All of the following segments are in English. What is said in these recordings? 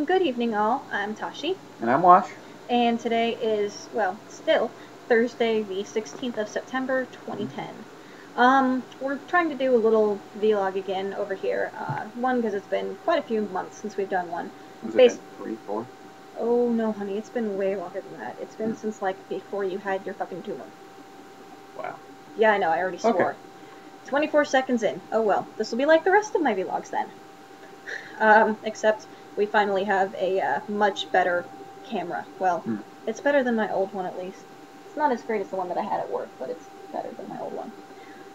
Good evening, all. I'm Tashi, And I'm Wash. and today is, well, still Thursday, the 16th of September, 2010. We're trying to do a little vlog again over here. One, because it's been quite a few months since we've done one. Has it Bas- been 3, 4? oh no, honey, it's been way longer than that. It's been Hmm. since, like, before you had your fucking tumor. Wow. Yeah, I know, I already Okay. swore. 24 seconds in. Oh well, this will be like the rest of my vlogs then. Except we finally have a much better camera. Well, Hmm. it's better than my old one at least. It's not as great as the one that I had at work, but it's better than my old one.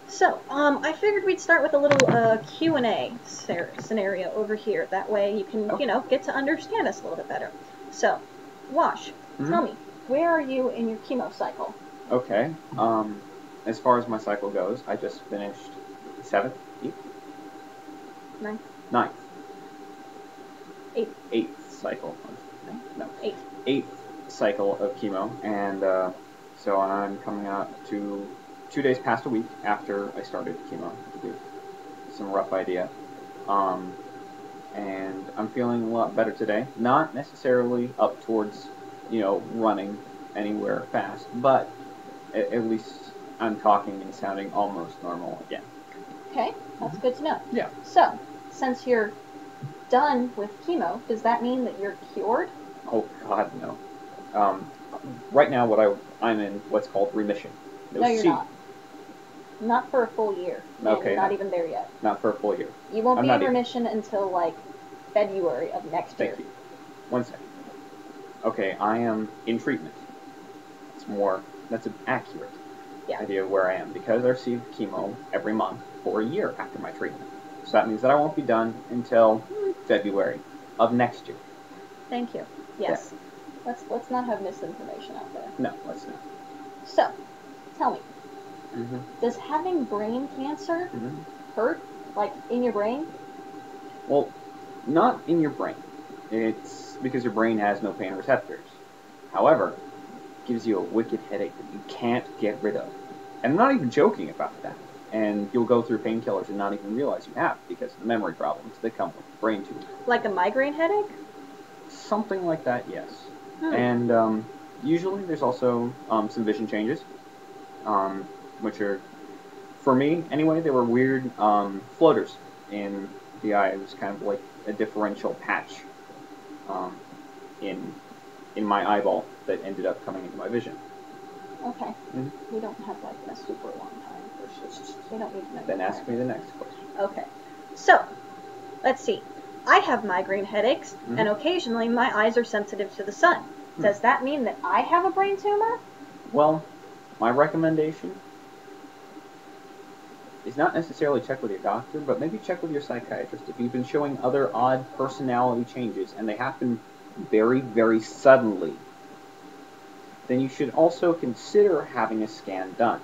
So, I figured we'd start with a little Q&A scenario over here. That way you can, Okay. get to understand us a little bit better. So, Wash, Hmm. tell me, where are you in your chemo cycle? Okay. As far as my cycle goes, I just finished the 7th, 8th, Ninth, 9th, eighth, 8th cycle. No. eighth. 8th cycle of chemo. And so I'm coming out to 2 days past a week after I started chemo to give some rough idea. Um, and I'm feeling a lot better today. Not necessarily up towards, running anywhere fast, but at least I'm talking and sounding almost normal again. Okay, that's good to know. Yeah. So, since you're done with chemo, does that mean that you're cured? Oh God, no. Um, right now, I'm in what's called remission. No, you're C. not. Not for a full year, and you're Okay, not no, even there yet. not for a full year. You won't I'm be in not even. remission until like February of next year. Thank you. One second. Okay, I am in treatment. It's more. That's an accurate Yeah. idea of where I am because I receive chemo every month for a year after my treatment. So that means that I won't be done until February of next year. Thank you. Yeah. Yes. Let's not have misinformation out there. No, let's not. So, tell me, Mm-hmm. does having brain cancer Mm-hmm. hurt? Like in your brain? Well, not in your brain. It's because your brain has no pain receptors. However, it gives you a wicked headache that you can't get rid of. And I'm not even joking about that. And you'll go through painkillers and not even realize you have because of the memory problems that come with brain tumor. Like a migraine headache? Something like that, yes. Hmm. And usually there's also some vision changes, which are, for me anyway, they were weird floaters in the eye. It was kind of like a differential patch um, in my eyeball that ended up coming into my vision. Okay. Mm-hmm. We don't have like a super long time for shit. We don't need to know. Then ask me the next question. Okay. So, let's see. I have migraine headaches, Mm-hmm. and occasionally my eyes are sensitive to the sun. Does that mean that I have a brain tumor? Well, my recommendation is not necessarily check with your doctor, but maybe check with your psychiatrist. If you've been showing other odd personality changes and they happen very, very suddenly, then you should also consider having a scan done.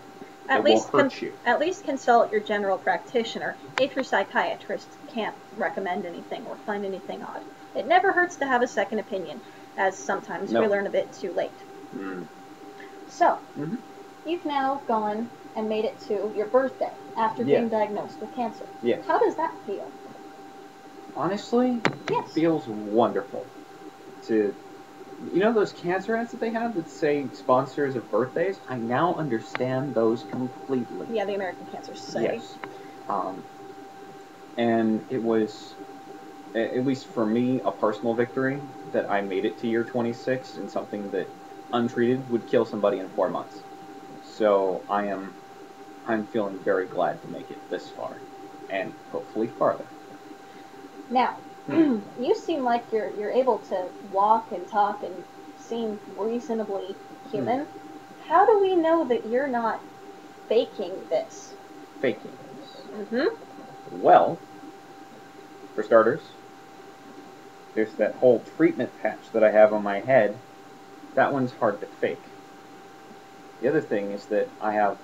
At It least won't hurt you. At least consult your general practitioner if your psychiatrist can't recommend anything or find anything odd. It never hurts to have a second opinion, as sometimes we No. learn a bit too late. Mm. So, Mm-hmm. you've now gone and made it to your birthday after Yeah. being diagnosed with cancer. Yes. How does that feel? Honestly, Yes. it feels wonderful to, those cancer ads that they have that say sponsors of birthdays? I now understand those completely. Yeah, the American Cancer Society. Yes. And it was, at least for me, a personal victory that I made it to year 26 in something that untreated would kill somebody in 4 months. So I'm feeling very glad to make it this far, and hopefully farther. Now, you seem like you're able to walk and talk and seem reasonably human. How do we know that you're not faking this? Faking. Mm-hmm. Well, for starters, there's that whole treatment patch that I have on my head. That one's hard to fake. The other thing is that I have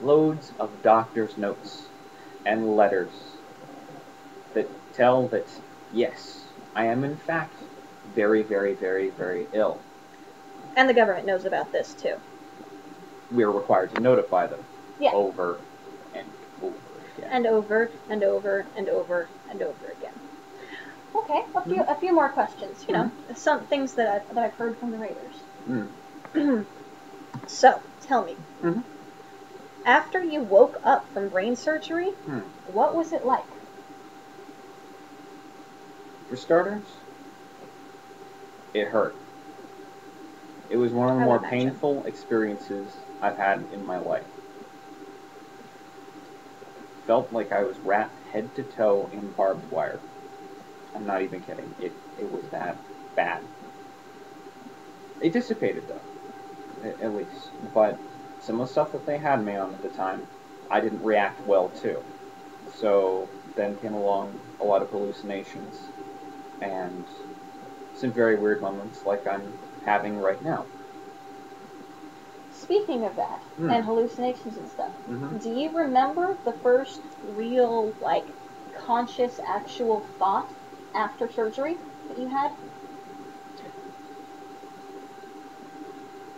loads of doctor's notes and letters that tell that, yes, I am in fact very, very, very, very ill. And the government knows about this too. We are required to notify them Yeah. over and over again. And over and over and over and over again. Okay, a few more questions. You know, some things that I've heard from the Raiders. Mm. So, tell me, Mhm. after you woke up from brain surgery, what was it like? For starters, it hurt. It was one of the I would more imagine. painful experiences I've had in my life. Felt like I was wrapped head to toe in barbed wire. I'm not even kidding. It was that bad. It dissipated though, at least. But some of the stuff that they had me on at the time, I didn't react well to. So then came along a lot of hallucinations and some very weird moments like I'm having right now. Speaking of that, and hallucinations and stuff, Mhm. do you remember the first real, like, conscious, actual thought after surgery that you had?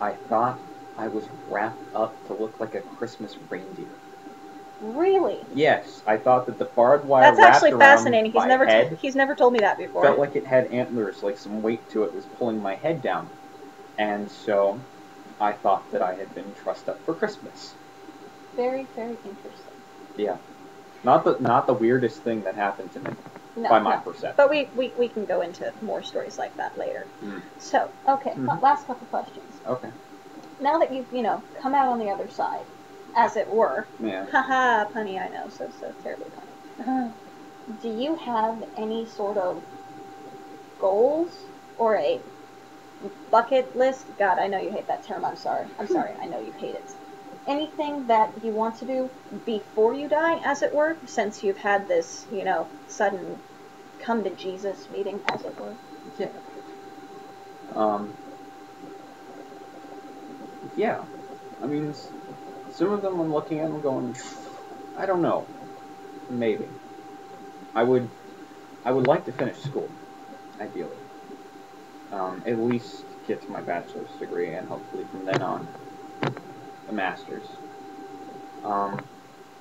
I thought I was wrapped up to look like a Christmas reindeer. Really? Yes, I thought that the barbed wire That's wrapped actually around fascinating. my head He's never told me that before. felt like it had antlers, like some weight to it was pulling my head down. And so I thought that I had been trussed up for Christmas. Very, very interesting. Yeah. Not the weirdest thing that happened to me, by my perception. But we can go into more stories like that later. So, okay, last couple questions. Okay. Now that you've, come out on the other side, as it were. Yeah. Haha, punny, I know, so terribly punny. Do you have any sort of goals or a bucket list? God, I know you hate that term, I'm sorry, I know you hate it. Anything that you want to do before you die, as it were, since you've had this, sudden come to Jesus meeting, as it were? Yeah. Yeah. I mean, some of them I'm looking at and going, I don't know. Maybe. I would like to finish school, ideally. At least get to my bachelor's degree and hopefully from then on a master's. I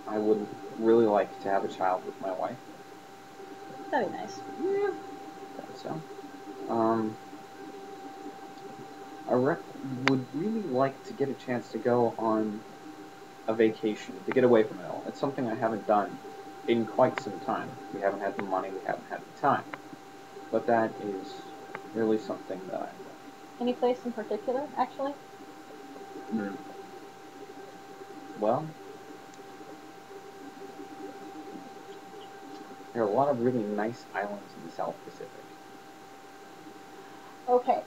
would really like to have a child with my wife. That'd be nice. Yeah. So, I would really like to get a chance to go on a vacation, to get away from it all. It's something I haven't done in quite some time. We haven't had the money, we haven't had the time. But that is really something that I want. Any place in particular, actually? Well, there are a lot of really nice islands in the South Pacific. Okay.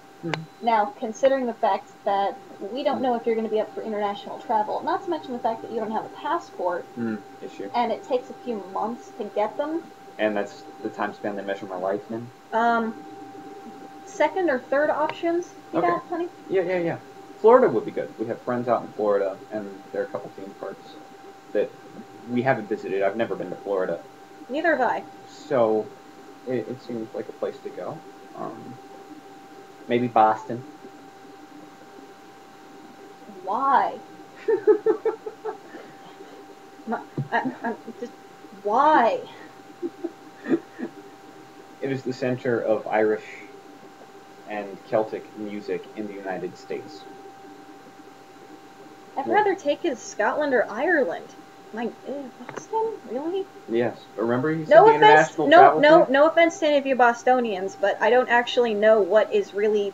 Now, considering the fact that we don't know if you're going to be up for international travel, not to mention the fact that you don't have a passport, issue, and it takes a few months to get them. And that's the time span they measure my life in? Second or third options, you got, honey? Yeah. Florida would be good. We have friends out in Florida, and there are a couple theme parks that we haven't visited. I've never been to Florida. Neither have I. So, it seems like a place to go. Maybe Boston. Why? Just why? It is the center of Irish and Celtic music in the United States. I'd rather take it to Scotland or Ireland. Boston? Really? Yes. Remember you said the international travel thing? No offense to any of you Bostonians, but I don't actually know what is really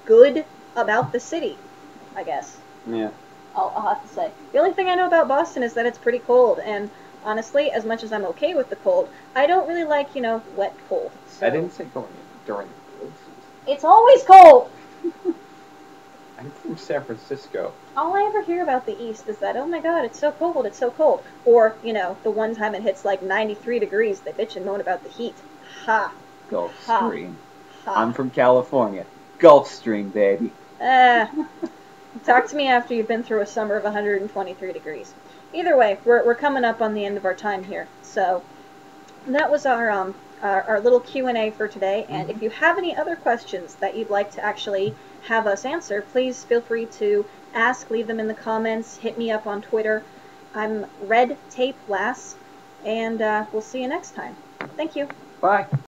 good about the city, I guess. Yeah. I'll have to say. The only thing I know about Boston is that it's pretty cold, and honestly, as much as I'm okay with the cold, I don't really like, wet cold. So. I didn't say going during the cold season. It's always cold! I'm from San Francisco. All I ever hear about the East is that, oh my god, it's so cold, it's so cold. Or, the one time it hits like 93 degrees, they bitch and moan about the heat. Ha. Gulf Ha. Stream. Ha. I'm from California. Gulf Stream, baby. Talk to me after you've been through a summer of 123 degrees. Either way, we're coming up on the end of our time here. So, that was our little Q&A for today, and if you have any other questions that you'd like to actually have us answer, please feel free to ask, leave them in the comments, hit me up on Twitter. I'm Red Tape Lass, and we'll see you next time. Thank you. Bye.